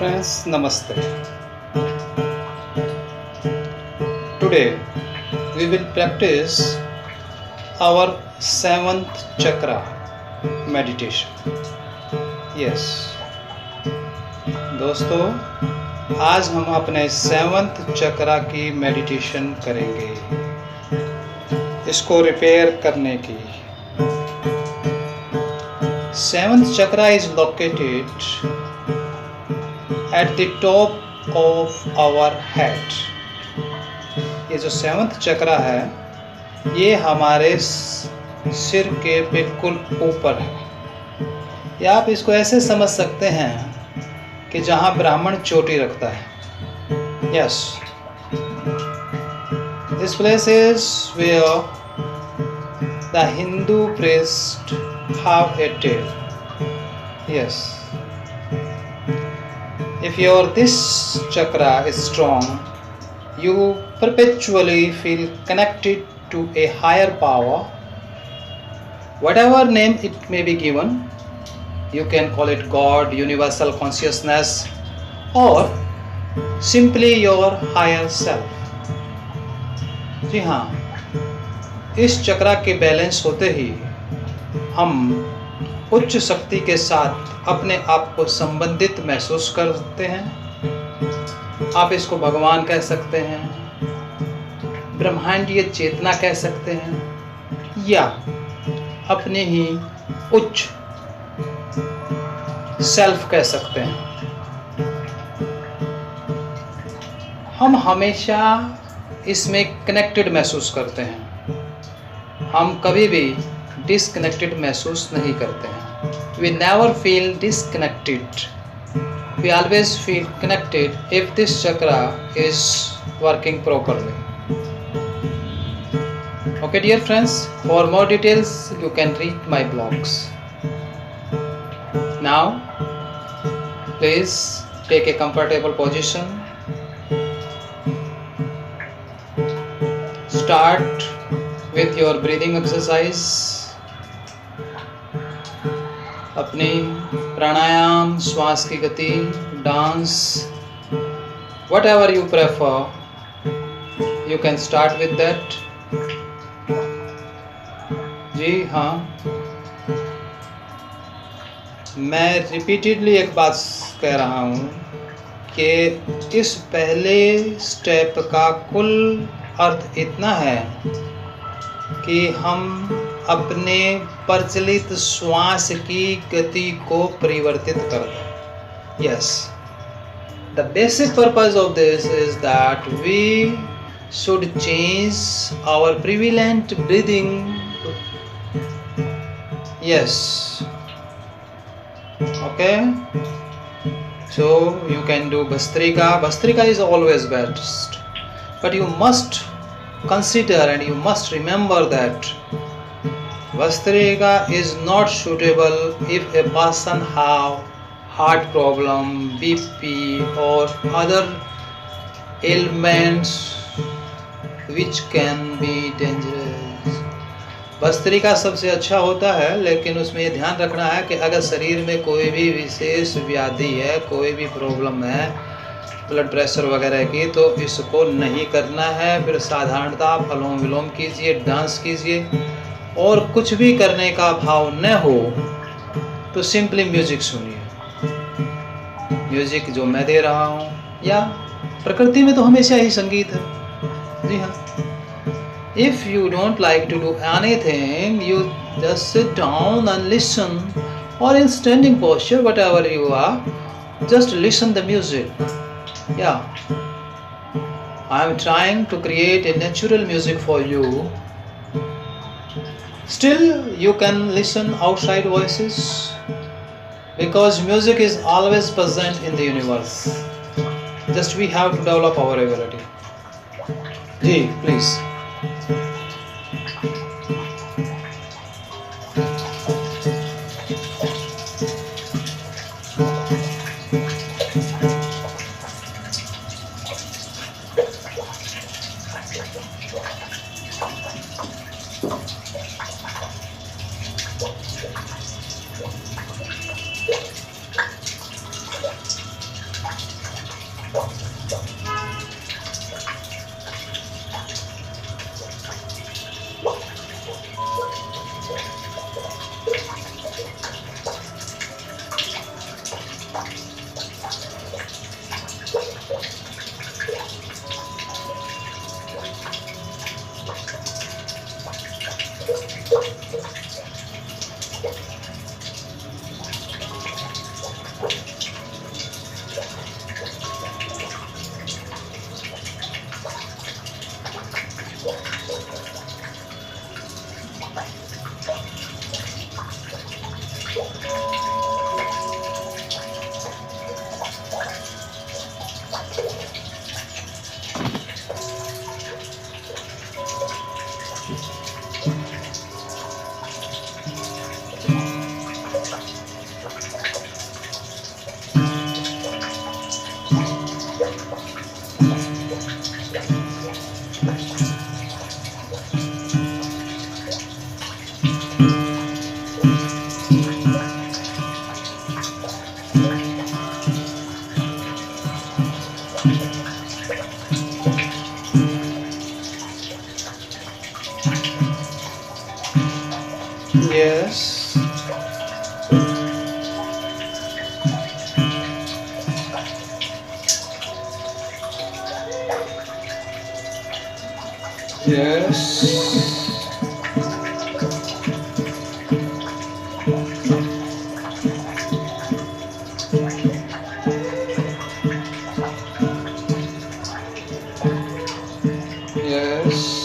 friends, Namaste. Today we will practice our seventh chakra meditation. Yes, दोस्तों आज हम अपने सेवंथ चक्रा की मेडिटेशन करेंगे इसको रिपेयर करने की. Seventh chakra is located at the top of our head. ये जो सेवंथ चक्रा है ये हमारे सिर के बिल्कुल ऊपर है, या आप इसको ऐसे समझ सकते हैं कि जहाँ ब्राह्मण चोटी रखता है. Yes, this place is where the Hindu priest have a tail. Yes. If this chakra is strong, you perpetually feel connected to a higher power. Whatever name it may be given, you can call it God, universal consciousness, or simply your higher self. जी हाँ, इस चक्रा के balance होते ही हम उच्च शक्ति के साथ अपने आप को संबंधित महसूस करते हैं. आप इसको भगवान कह सकते हैं, ब्रह्मांडीय चेतना कह सकते हैं, या अपने ही उच्च सेल्फ कह सकते हैं. हम हमेशा इसमें कनेक्टेड महसूस करते हैं, हम कभी भी डिसकनेक्टेड महसूस नहीं करते हैं. We never feel disconnected. We always feel connected if this chakra is working properly. Okay, dear friends, for more details you can read my blogs. Now, please take a comfortable position. Start with your breathing exercise. अपनी प्राणायाम, श्वास की गति, dance, whatever you prefer, you can start with that. जी हाँ, मैं repeatedly एक बात कह रहा हूँ कि इस पहले स्टेप का कुल अर्थ इतना है कि हम अपने प्रचलित श्वास की गति को परिवर्तित कर दें. Yes, the basic purpose of this is that we should change our prevalent breathing. Yes, okay, so you can do Bhastrika. Bhastrika is always best, but you must consider and you must remember that Bhastrika is not suitable if a person have heart problem, BP or other ailments which can be dangerous. Bhastrika सबसे अच्छा होता है, लेकिन उसमें ये ध्यान रखना है कि अगर शरीर में कोई भी विशेष व्याधि है, कोई भी प्रॉब्लम है, ब्लड प्रेशर वगैरह की, तो इसको नहीं करना है. फिर साधारणतः अनुलोम विलोम कीजिए, डांस कीजिए, और कुछ भी करने का भाव न हो तो सिंपली म्यूजिक सुनिए. म्यूजिक जो मैं दे रहा हूँ, या प्रकृति में तो हमेशा ही संगीत है. जी हाँ, if you don't like to do anything, you just sit down and listen, और in standing posture, whatever you are, just listen the music. Yeah, I am trying to create a natural music for you. Still, you can listen outside voices because music is always present in the universe. Just we have to develop our ability. Ji, please. Yes. Yes. Yes.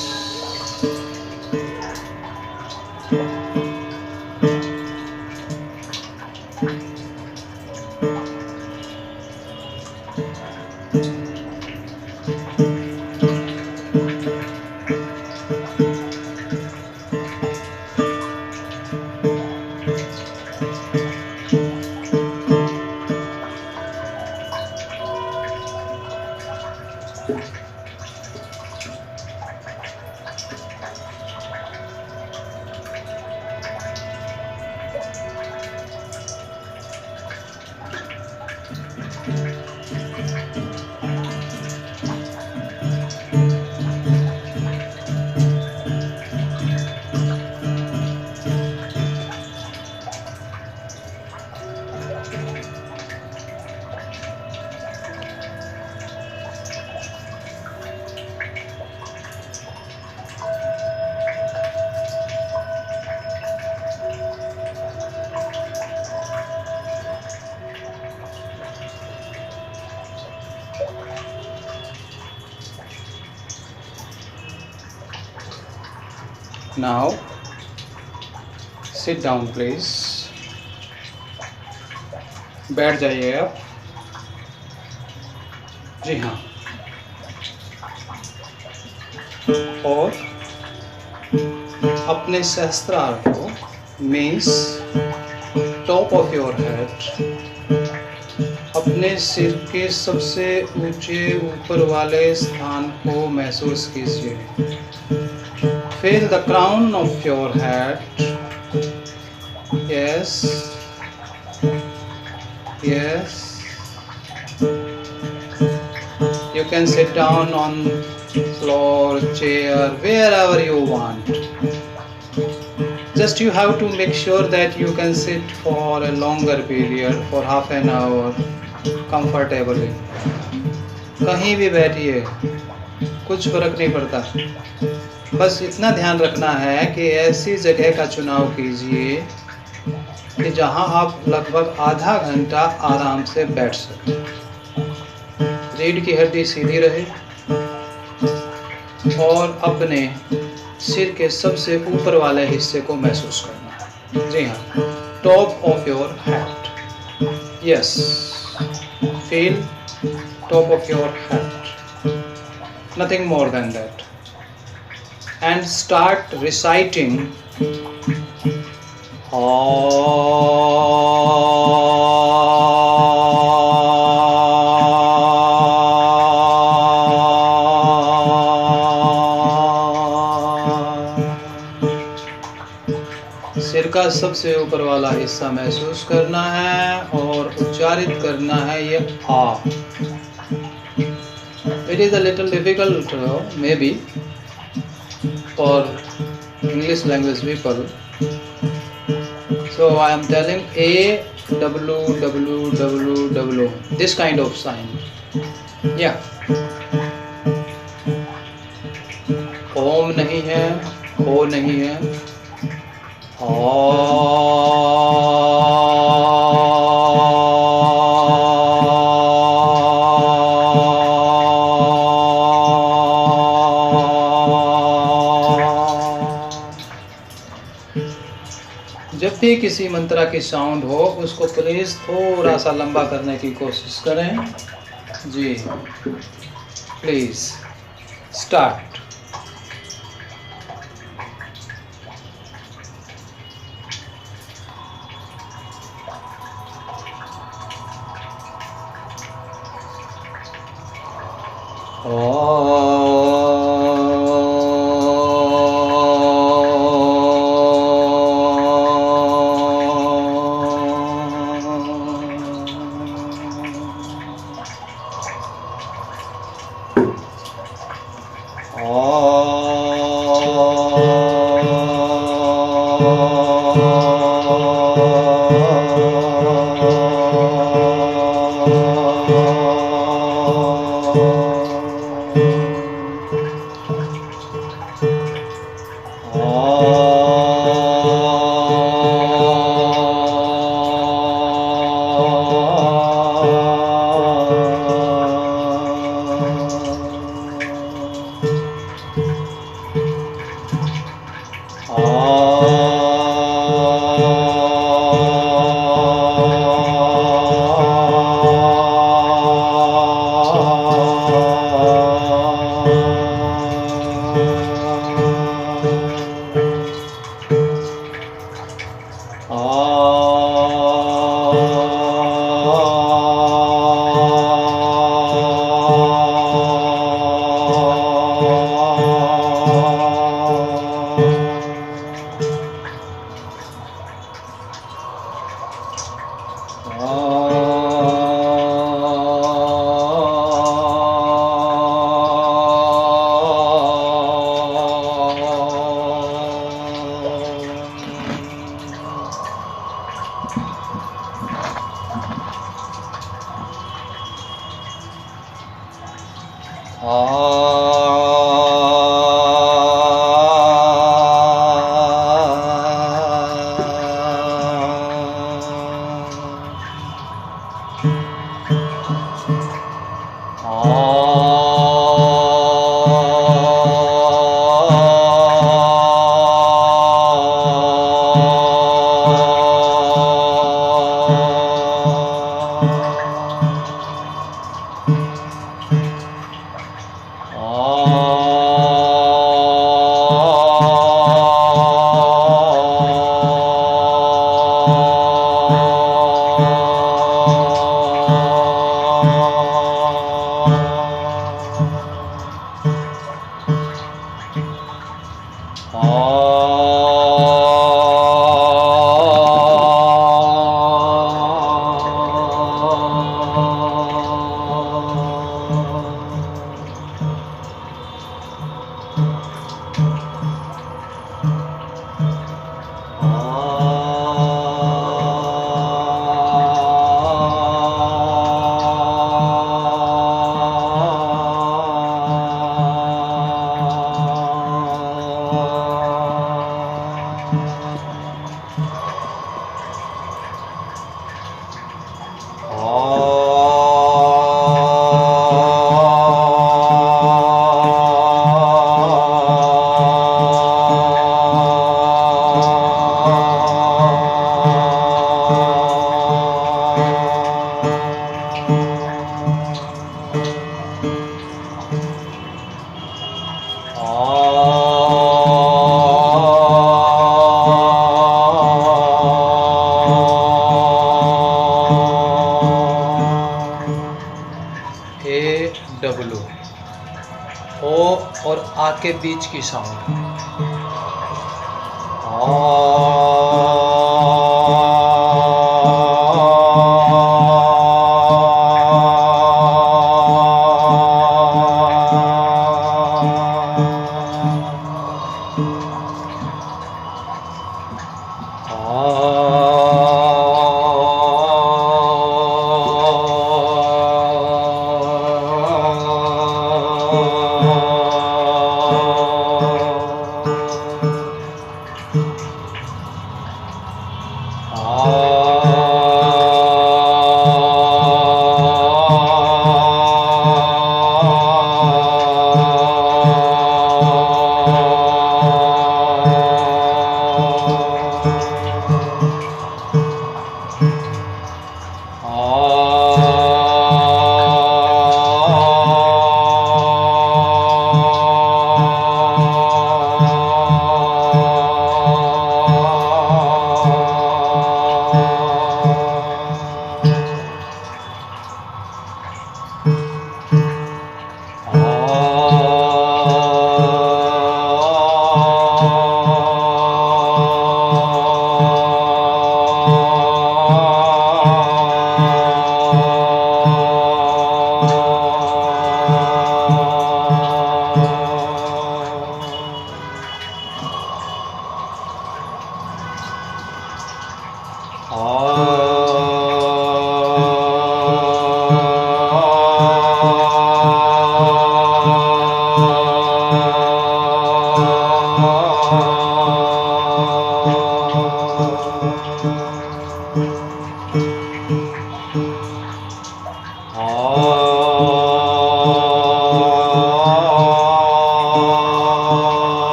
Now sit down please. बैठ जाइए आप. जी हाँ. और अपने सहस्त्रार को means top of your head, अपने सिर के सबसे ऊंचे ऊपर वाले स्थान को महसूस कीजिए. Feel the crown of your head. Yes. Yes. You can sit down on floor, chair, wherever you want. Just you have to make sure that you can sit for a longer period, for half an hour, comfortably. कहीं भी बैठिए, कुछ फर्क नहीं पड़ता. बस इतना ध्यान रखना है कि ऐसी जगह का चुनाव कीजिए कि जहां आप लगभग आधा घंटा आराम से बैठ सकें. रीढ़ की हड्डी सीधी रहे और अपने सिर के सबसे ऊपर वाले हिस्से को महसूस करना. जी हाँ, top of your head. Yes, feel top of your head. Nothing more than that. And start reciting सिर का सबसे ऊपर वाला हिस्सा महसूस करना है और उच्चारित करना है ये आ. It is a little difficult, maybe, for English language people. So I am telling A W W W W, this kind of sign. Yeah. ओम नहीं है, ओ नहीं है. जब भी किसी मंत्रा की साउंड हो उसको प्लीज़ थोड़ा सा लंबा करने की कोशिश करें। जी प्लीज़ स्टार्ट। डब्लू ओ और आ के बीच की sound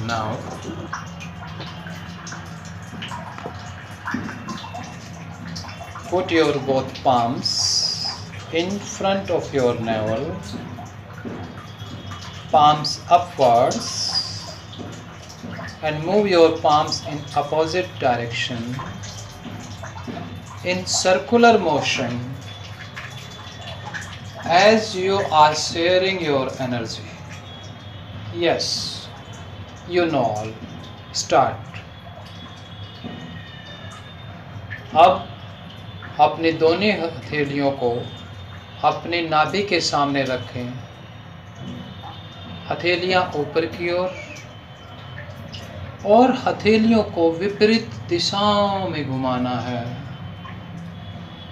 Now, put your both palms in front of your navel, palms upwards, and move your palms in opposite direction in circular motion as you are sharing your energy. Yes, you know all. Start. अब अपनी दोनों हथेलियों को अपनी नाभि के सामने रखें, हथेलियां ऊपर की ओर और हथेलियों को विपरीत दिशाओं में घुमाना है,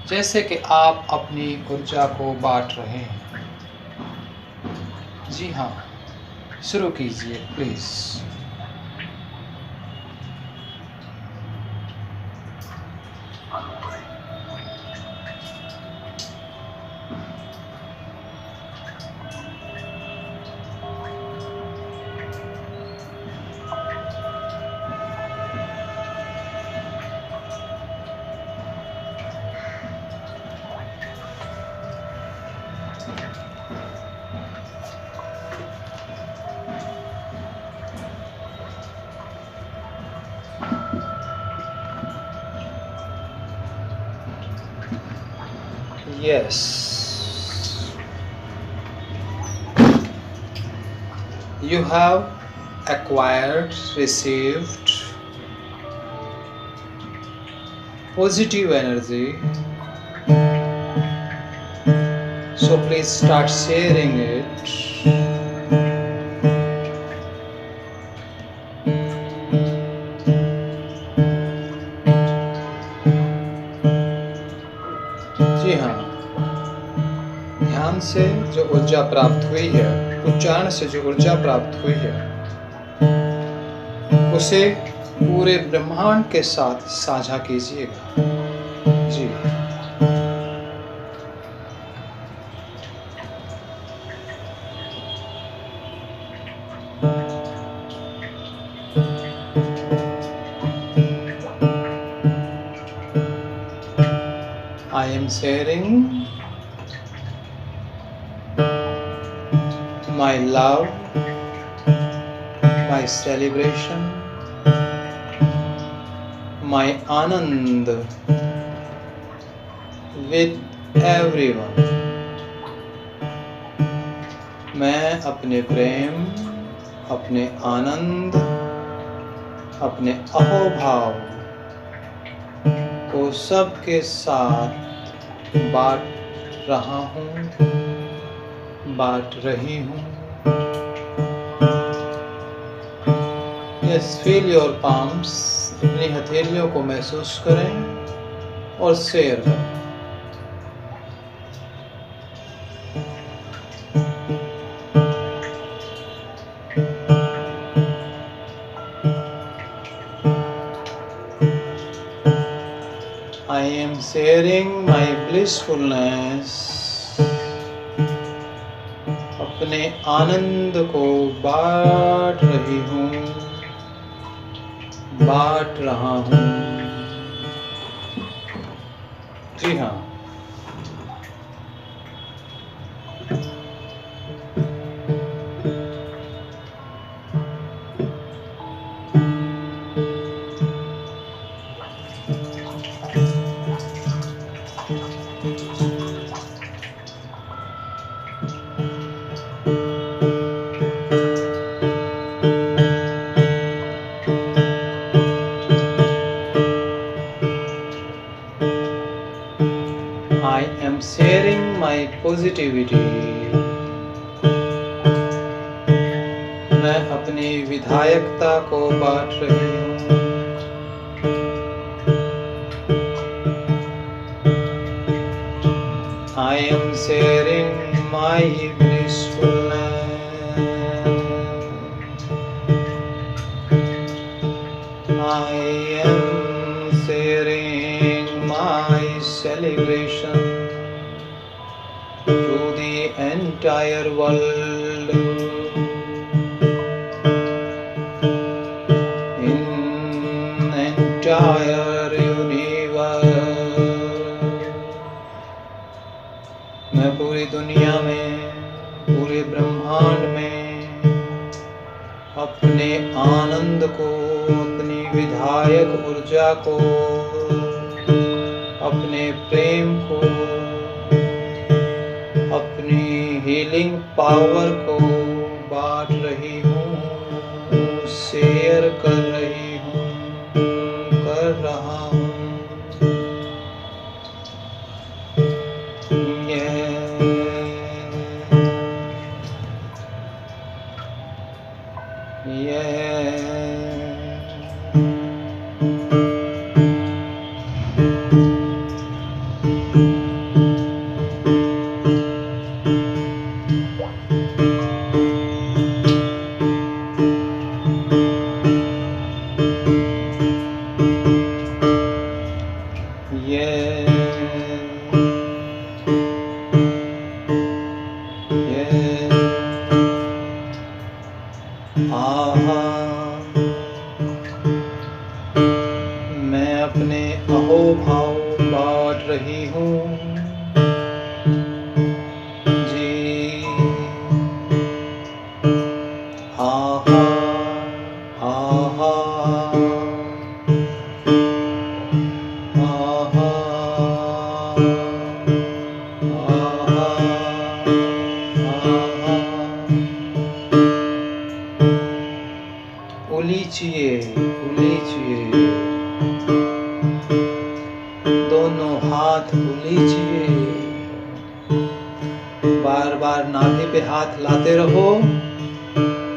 जैसे कि आप अपनी ऊर्जा को बांट रहे हैं। जी हाँ, शुरू कीजिए please. Yes, you have acquired, received positive energy, so please start sharing it. जी हाँ, ध्यान से जो ऊर्जा प्राप्त हुई है, उच्चारण से जो ऊर्जा प्राप्त हुई है, उसे पूरे ब्रह्मांड के साथ साझा कीजिएगा। जी, I am sharing my love, my celebration, my Anand with everyone. मैं अपने प्रेम, अपने आनंद, अपने अहोभाव को सबके साथ बांट रहा हूँ, बांट रही हूँ। Yes, feel your palms. अपनी हथेलियों को महसूस करें और शेयर करें। I am sharing my blissfulness. अपने आनंद को बांट रही हूँ, बांट रहा हूँ। जी हाँ, I am sharing my positivity. मैं अपनी विधायकता को बांट रही हूँ। I am sharing my blissfulness. I am sharing my celebration to the entire world. In entire universe. मैं पूरी दुनिया में, पूरे ब्रह्मांड में अपने आनंद को, अपनी विधायक ऊर्जा को, अपने प्रेम को, अपनी हीलिंग पावर को बांट रही हूँ, शेयर कर रही हूँ, कर रहा हूँ। मैं अपने अहोभाव बांट रही हूँ। जी आहा आहा आहा आहा आहा। उलीचिए उलीचिए, दोनों हाथ उलीचिए। बार बार नाभि पे हाथ लाते रहो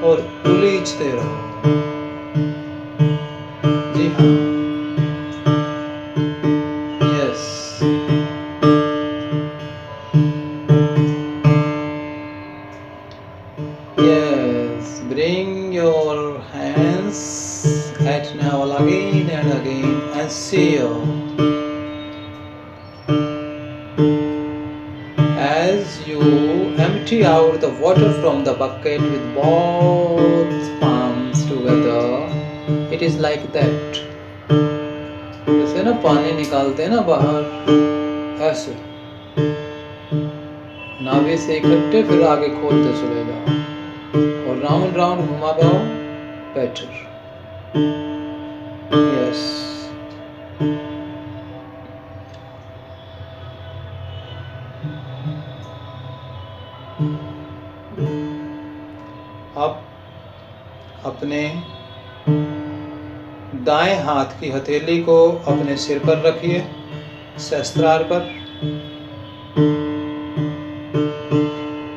और उलीचते रहो। जी हाँ, yes. Yes, bring your hands at navel again and again and seal. As you empty out the water from the bucket with both palms together, it is like that. जैसे ना पानी निकालते हैं ना बाहर, ऐसे नाभि से इकट्ठे फिर आगे खोलते चले जाओ और राउंड राउंड घुमा पाओ, बेटर। यस। अपने दाएं हाथ की हथेली को अपने सिर पर रखिए, सहस्त्रार पर,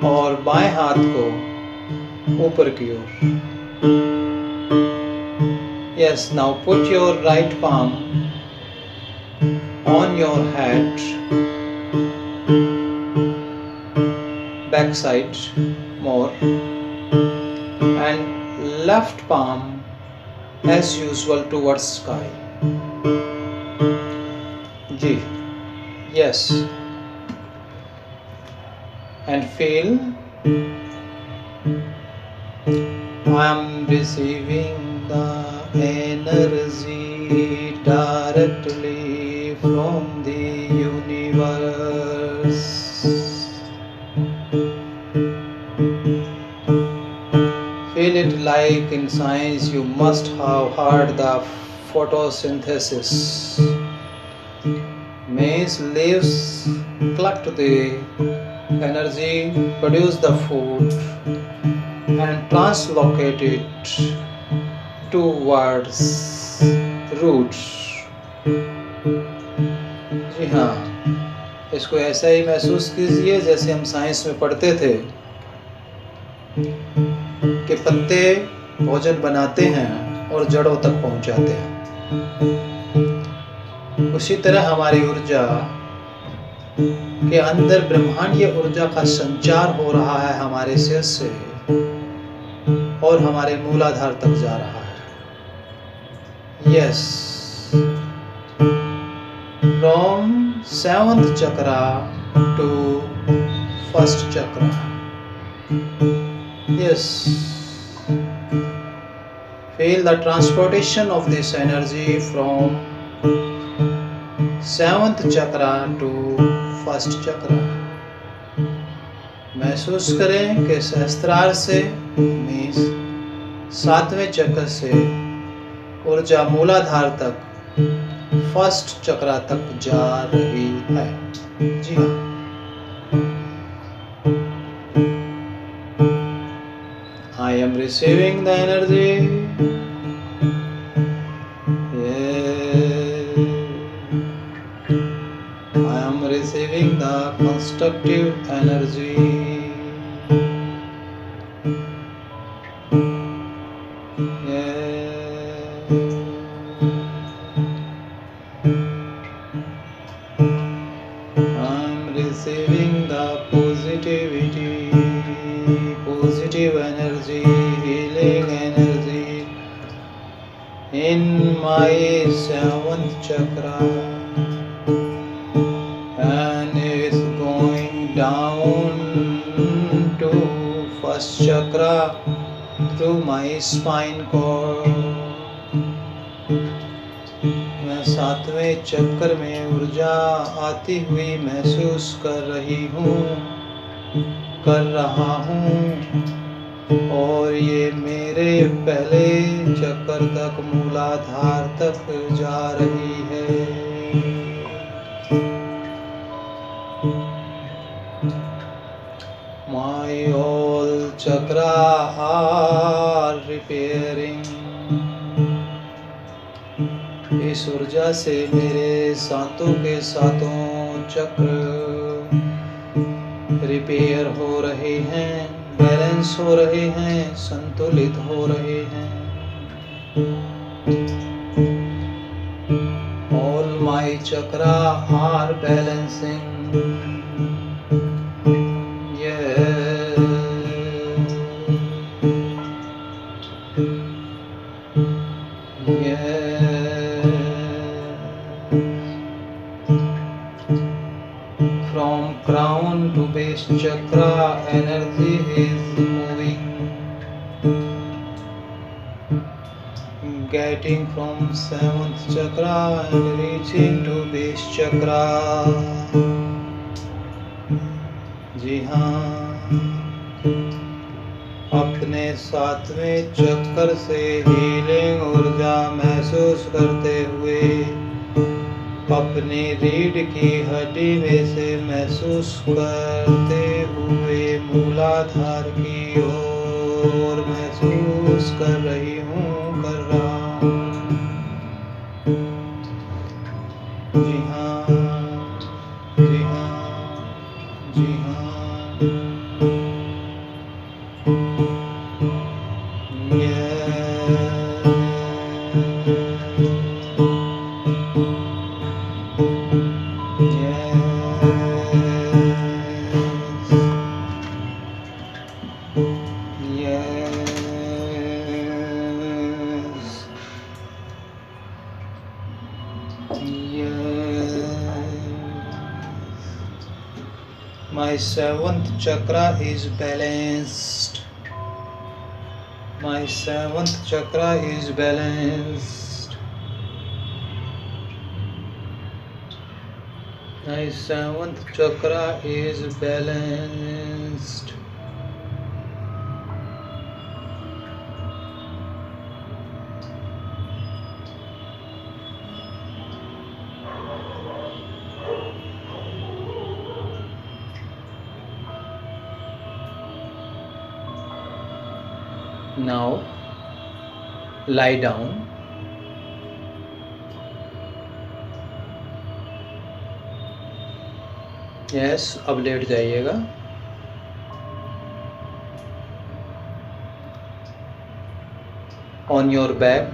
और बाएं हाथ को ऊपर की ओर। Yes, now put your right palm on your head, back side more, and left palm as usual towards sky. Ji, yes, and feel I am receiving the energy directly from the universe. Feel it like in science you must have heard the photosynthesis. Means leaves collect the energy, produce the food and translocate it towards roots. जी हाँ, इसको ऐसा ही महसूस कीजिए जैसे हम science में पढ़ते थे कि पत्ते भोजन बनाते हैं और जड़ों तक पहुंचाते हैं। उसी तरह हमारी ऊर्जा के अंदर ब्रह्मांडीय ऊर्जा का संचार हो रहा है हमारे सिर से और हमारे मूलाधार तक जा रहा है। Yes, from 7th chakra to 1st chakra. Yes, feel the transportation of this energy from 7th chakra to 1st chakra. महसूस करें कि सहस्त्रार से मीन्स 7वें चक्र से ऊर्जा मूलाधार तक 1st चक्रा तक जा रही है। जी हाँ, I am receiving the energy. Yeah. I am receiving the constructive energy. Yeah. I am receiving the positivity. Positive energy, healing energy in my 7th chakra, and it's going down to 1st chakra through my spine cord. मैं 7वें चक्र में ऊर्जा आती हुई महसूस कर रहा हूँ और ये मेरे पहले चक्र तक मूलाधार तक जा रही है। My all chakra are repairing. इस ऊर्जा से मेरे सातों के सातों चक्र रिपेयर हो रहे हैं, बैलेंस हो रहे हैं, संतुलित हो रहे हैं। All my chakra are balancing. Yeah. Yeah. From crown to base chakra, energy is moving, getting from 7th chakra and reaching to base chakra. जी हाँ, अपने 7वें चक्र से हीलिंग ऊर्जा महसूस करते हुए अपनी रीढ़ की हड्डी में से महसूस करते हुए मूलाधार की ओर महसूस महसूस कर रही हूँ, कर रहा हूँ। जी हाँ, जी हाँ, जी हाँ। My seventh chakra is balanced. My seventh chakra is balanced. My seventh chakra is balanced. Now lie down. Yes, अब लेट जाइएगा. On your back,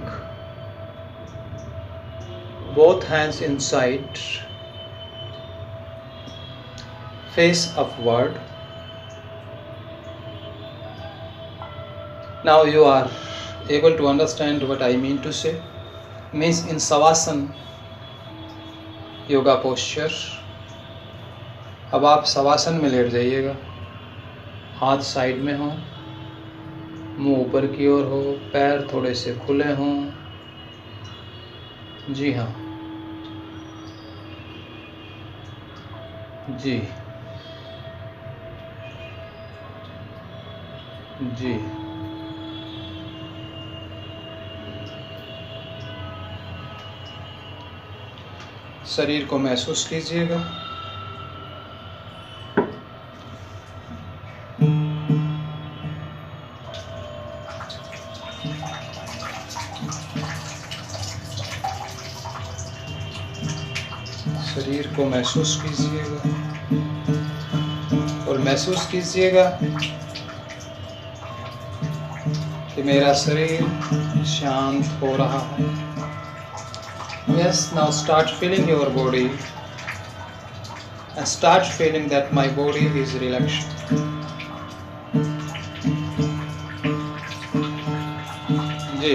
both hands inside, face upward. Now you are able to understand what I mean to say. Means in Savasana yoga posture, अब आप सवासन में late जाइएगा. हाथ side में हो, मुंह ऊपर की ओर हो, पैर थोड़े से खुले हों. जी हाँ, जी जी. शरीर को महसूस कीजिएगा. शरीर को महसूस कीजिएगा और महसूस कीजिएगा कि मेरा शरीर शांत हो रहा है. Yes, now start feeling your body and start feeling that my body is relaxed. Ji.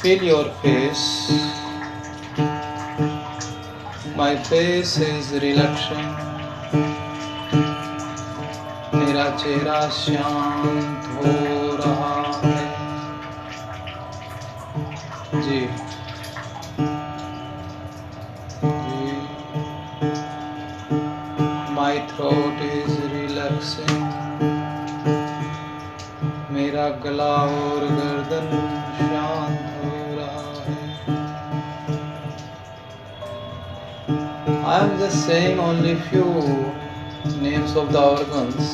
Feel your face. My face is relaxing. मेरा चेहरा शांत हो रहा है. जी जी. My throat is relaxing. मेरा गला और गर्दन शांत हो रहा है. I am just saying only few names of the organs,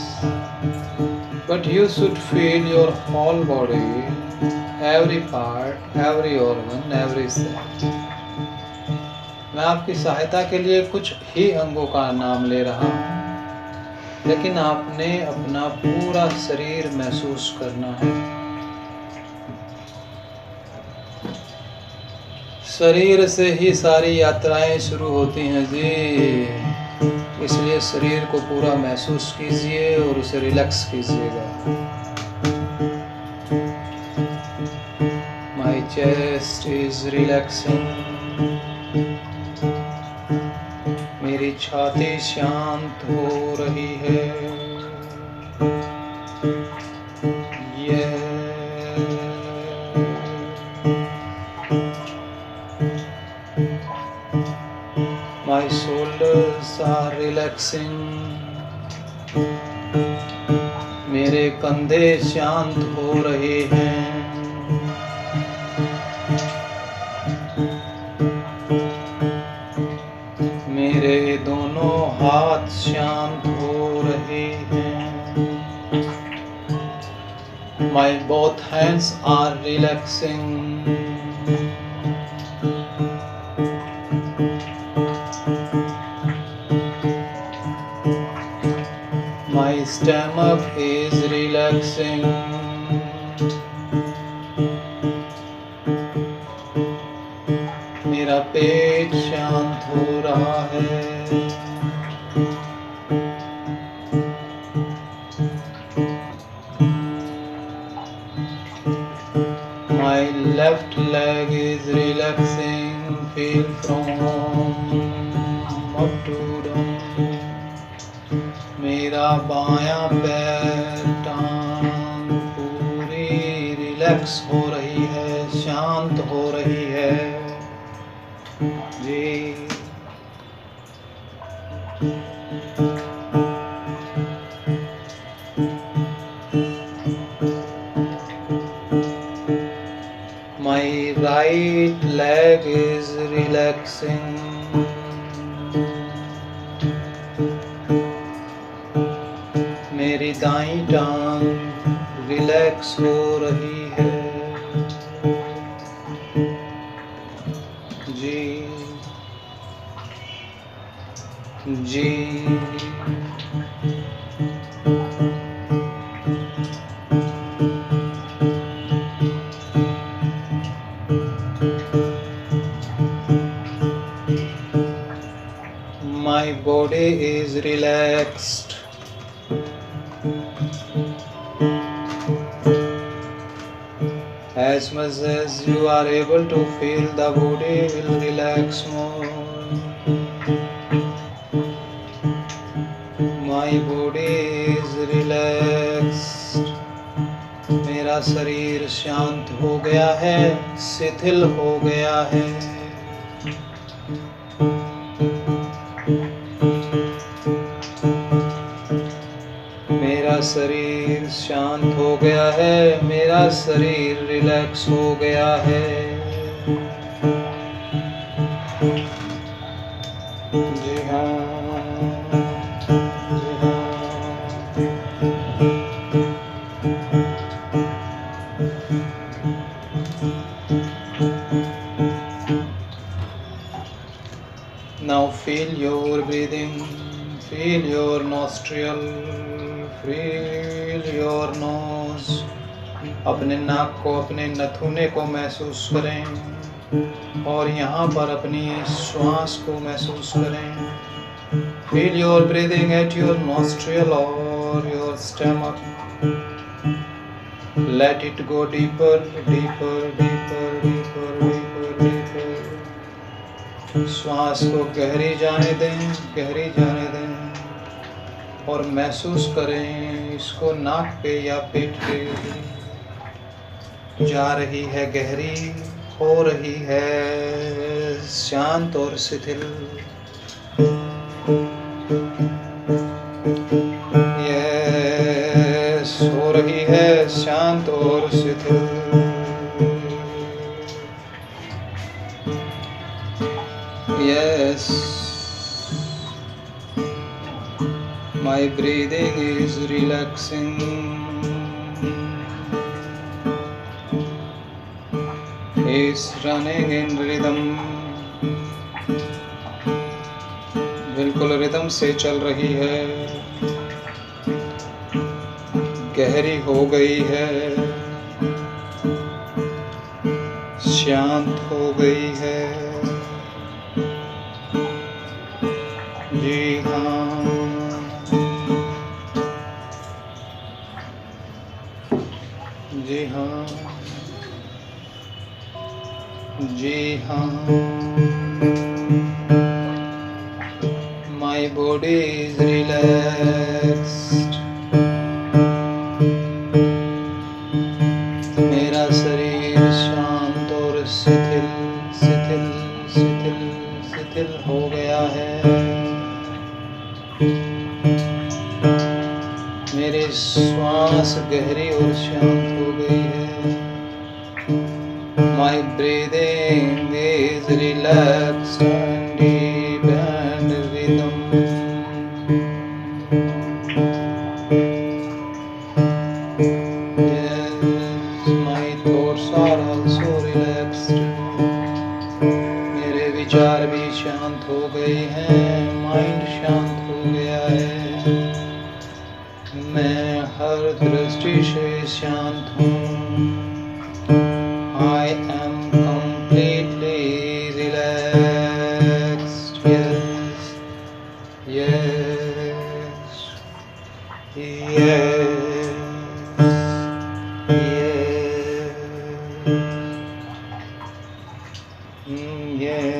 but you should feel your whole body, every part, every organ, every cell. मैं आपकी सहायता के लिए कुछ ही अंगों का नाम ले रहा हूँ, लेकिन आपने अपना पूरा शरीर महसूस करना है. शरीर से ही सारी यात्राएं शुरू होती हैं जी. इसलिए शरीर को पूरा महसूस कीजिए और उसे रिलैक्स कीजिएगा. My chest is relaxing. मेरी छाती शांत हो रही है. My shoulders are relaxing. मेरे कंधे शांत हो रहे हैं. मेरे दोनों हाथ शांत हो रहे हैं. My both hands are relaxing. My stomach is relaxing. मेरा पेट शांत हो रहा है. My left leg is relaxing. Feel from up to down. मेरा बायां पैर टांग पूरी रिलैक्स हो रही है, शांत हो रही है जी. My right leg is relaxing. मेरी दाईं टांग रिलैक्स हो रही है जी जी. My body is relaxed. As much as you are able to feel, the body will relax more. My body is relaxed. मेरा शरीर शांत हो गया है, शिथिल हो गया है. मेरा शरीर शांत हो गया है, मेरा शरीर रिलैक्स हो गया है जी हाँ जी हाँ. Now feel your breathing, feel your nostril, feel your nose. अपने नाक को, अपने नथुने को महसूस करें और यहाँ पर अपनी श्वास को महसूस करें. Feel your breathing at your nostril or your stomach. Let it go deeper, deeper, deeper, deeper, deeper, deeper. श्वास को गहरी जाने दें, गहरी जाने दें और महसूस करें इसको नाक पे या पेट पे जा रही है, गहरी हो रही है, शांत और शिथिल. यस, हो रही है शांत और शिथिल. Yes, my breathing is relaxing. Is running in rhythm. बिल्कुल रिदम से चल रही है, गहरी हो गई है, शांत हो गई है जी हाँ जी हाँ जी हाँ. My body is relaxed. मेरा शरीर शांत और शिथिल शिथिल शिथिल शिथिल हो गया है. मेरी श्वास गहरी और शांत हो गई है. My breathing is relaxed and deep and rhythm. Yes. विचार भी शांत हो गए हैं, माइंड शांत हो गया है, मैं हर दृष्टि से शांत हूँ। I am completely relaxed. Yes, yes, yes, yes, yes.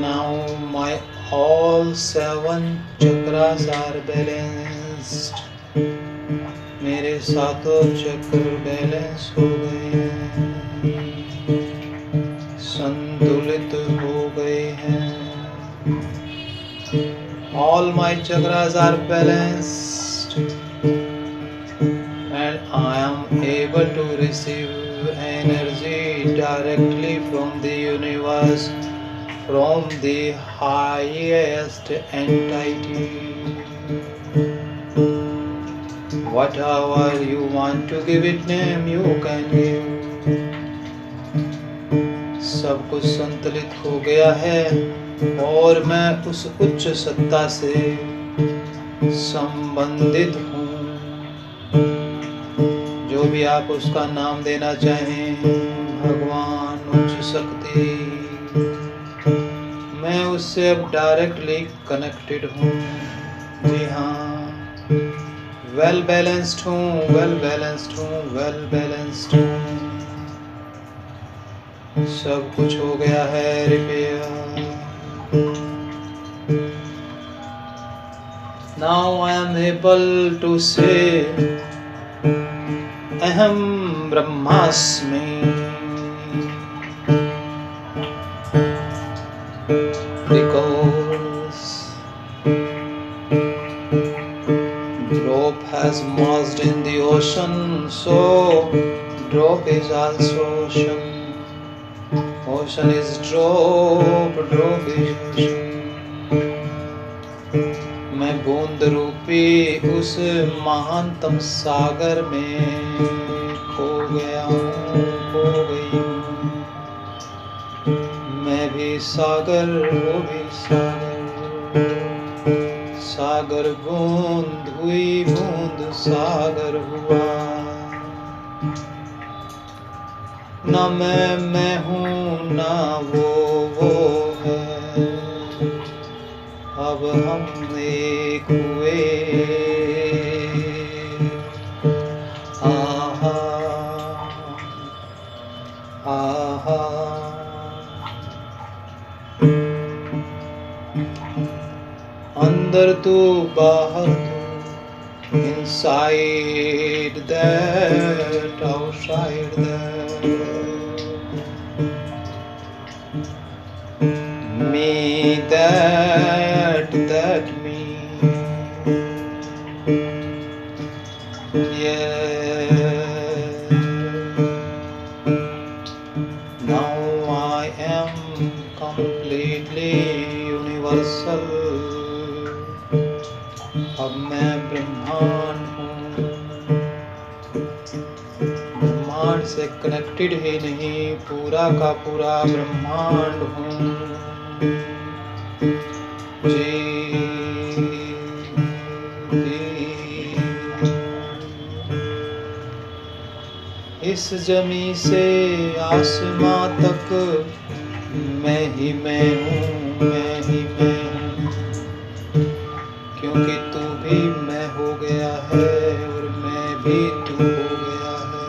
Now my all 7 chakras are balanced. मेरे सातों चक्र बैलेंस हो गए हैं, संतुलित हो गए हैं। All my chakras are balanced and I am able to receive energy directly from the universe, from the highest entity. Whatever you want to give it name, you can give. सब कुछ संतुलित हो गया है और मैं उस उच्च सत्ता से संबंधित हूँ। जो भी आप उसका नाम देना चाहें, भगवान, उच्च शक्ति, मैं उससे अब डायरेक्टली कनेक्टेड हूँ। जी हाँ, वेल बैलेंस्ड हूँ, वेल बैलेंस्ड हूँ, वेल बैलेंस्ड हूँ। सब कुछ हो गया है repair. Now I am able to say Aham Brahmasmi, because drop has merged in the ocean, so drop is also ocean. Ocean is drop, drop is ocean. मैं बूंद रूपी उस महानतम सागर में खो गया हूँ, खो गई हूँ। मैं भी सागर, वो भी सागर, सागर बूंद हुई, बूंद सागर हुआ। ना मैं हूँ ना वो है, अब हम एक हुए। आहा, आहा। अंदर तू बाहर तू, inside that, outside that, me that me, yeah. Now I am completely universal. अब मैं ब्रह्मांड हूँ, ब्रह्मांड से कनेक्टेड ही नहीं, पूरा का पूरा ब्रह्मांड हूँ। जी, इस जमी से आसमां तक मैं ही मैं हूँ, मैं ही मैं हूँ, क्योंकि तू भी मैं हो गया है और मैं भी तू हो गया है।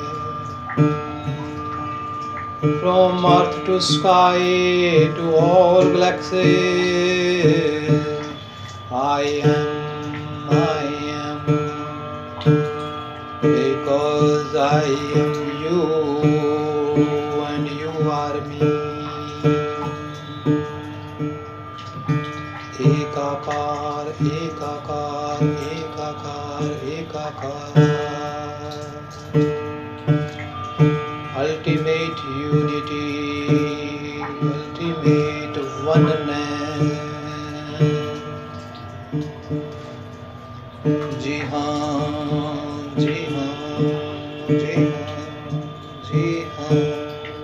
From earth to sky to all galaxies, I am, because I am you and you are me. एकाकार, एकाकार, एकाकार, एकाकार। Ultimate unity, ultimate oneness. जी हाँ, जी हाँ, जी हाँ, जी हाँ,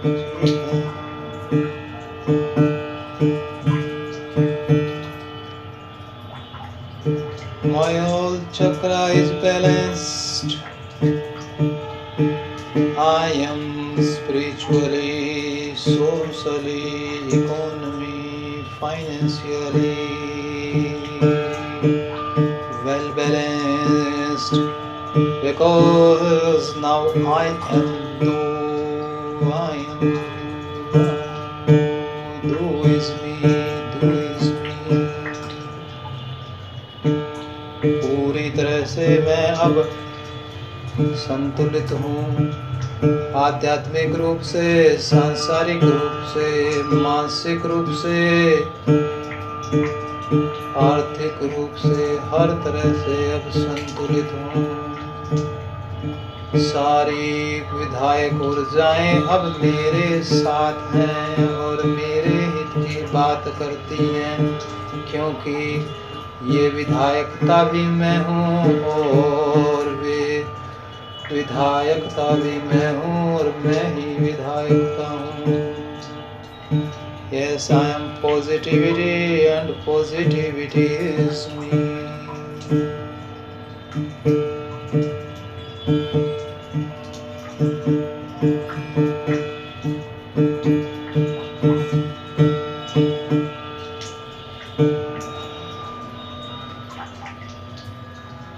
जी हाँ। My whole chakra is balanced. I am spiritually, socially, economy, financially well balanced, because now I am do, I am do is me, do is me. पूरी तरह से मैं अब संतुलित हूँ, आध्यात्मिक रूप से, सांसारिक रूप से, मानसिक रूप से, आर्थिक रूप से, हर तरह से अब संतुलित हूँ। सारी विधायक ऊर्जाएं अब मेरे साथ हैं और मेरे हित की बात करती हैं, क्योंकि ये विधायकता भी मैं हूँ और वे विधायकता भी मैं हूँ और मैं ही विधायकता हूँ। Yes, I am positivity and positivity is me.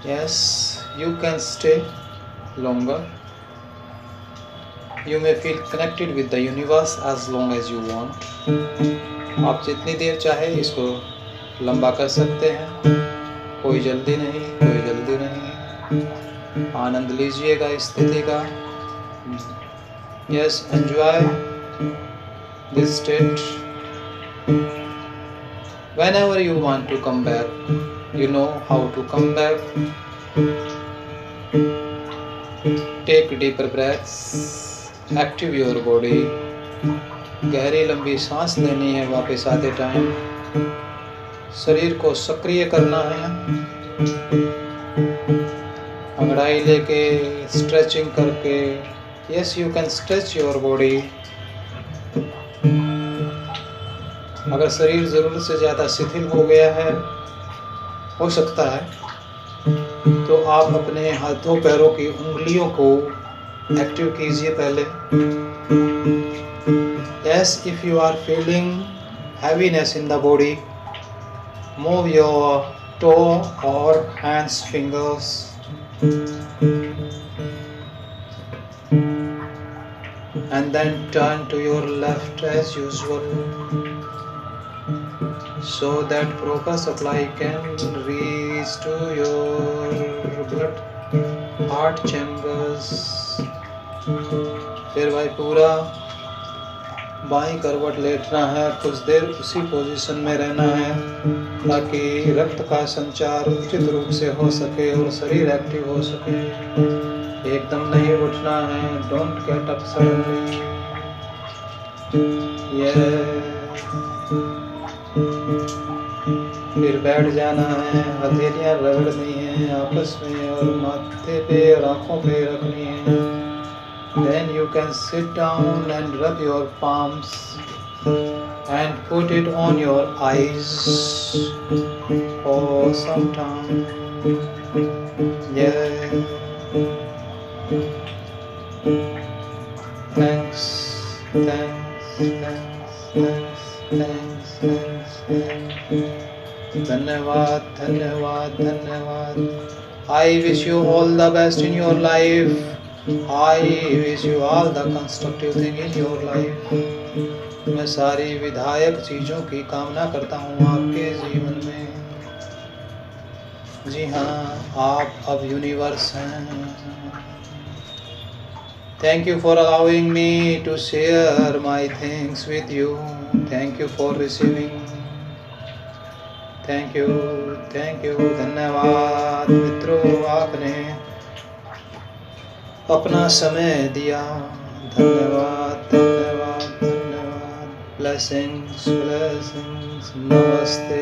Yes, you can stay longer. You may feel connected with the universe as long as you want. आप जितनी देर चाहे इसको लंबा कर सकते हैं, कोई जल्दी नहीं, कोई जल्दी नहीं। आनंद लीजिएगा इस स्थिति का। Yes, enjoy this state. Whenever you want to come back, you know how to come back. Take deeper breaths. Active your body. गहरी लंबी सांस लेनी है वापस आते टाइम। शरीर को सक्रिय करना है, अंगड़ाई लेके, स्ट्रेचिंग करके। Yes, you can stretch your body. अगर शरीर ज़रूरत से ज़्यादा शिथिल हो गया है, हो सकता है, तो आप अपने हाथों पैरों की उंगलियों को एक्टिव कीजिए पहले। Yes, if you are feeling heaviness in the body, move your toe or hands fingers. And then turn to your left as usual, so that proper supply can reach to your blood, heart chambers. फिर भाई पूरा बाईं करवट लेटना है, कुछ देर उसी position में रहना है ताकि रक्त का संचार उचित रूप से हो सके और शरीर एक्टिव हो सके। एकदम नहीं उठना है, डोंट गेट अप सडनली। फिर बैठ जाना है, हथेलियां रगड़नी है आपस में और माथे पे और आंखों पे रखनी है। Then you can sit down and rub your palms and put it on your eyes for some time. Yeah. Thanks, thanks, thanks, thanks, thanks, thanks, thanks. धन्यवाद, धन्यवाद, धन्यवाद. I wish you all the best in your life. I wish you all the constructive thing in your life. मैं सारी विधायक चीज़ों की कामना करता हूँ आपके जीवन में। जी हाँ, आप अब यूनिवर्स हैं। Thank you for allowing me to share my things with you. Thank you for receiving. Thank you, thank you. धन्यवाद मित्रों, आपने अपना समय दिया। धन्यवाद, धन्यवाद, धन्यवाद। Blessings, blessings. नमस्ते।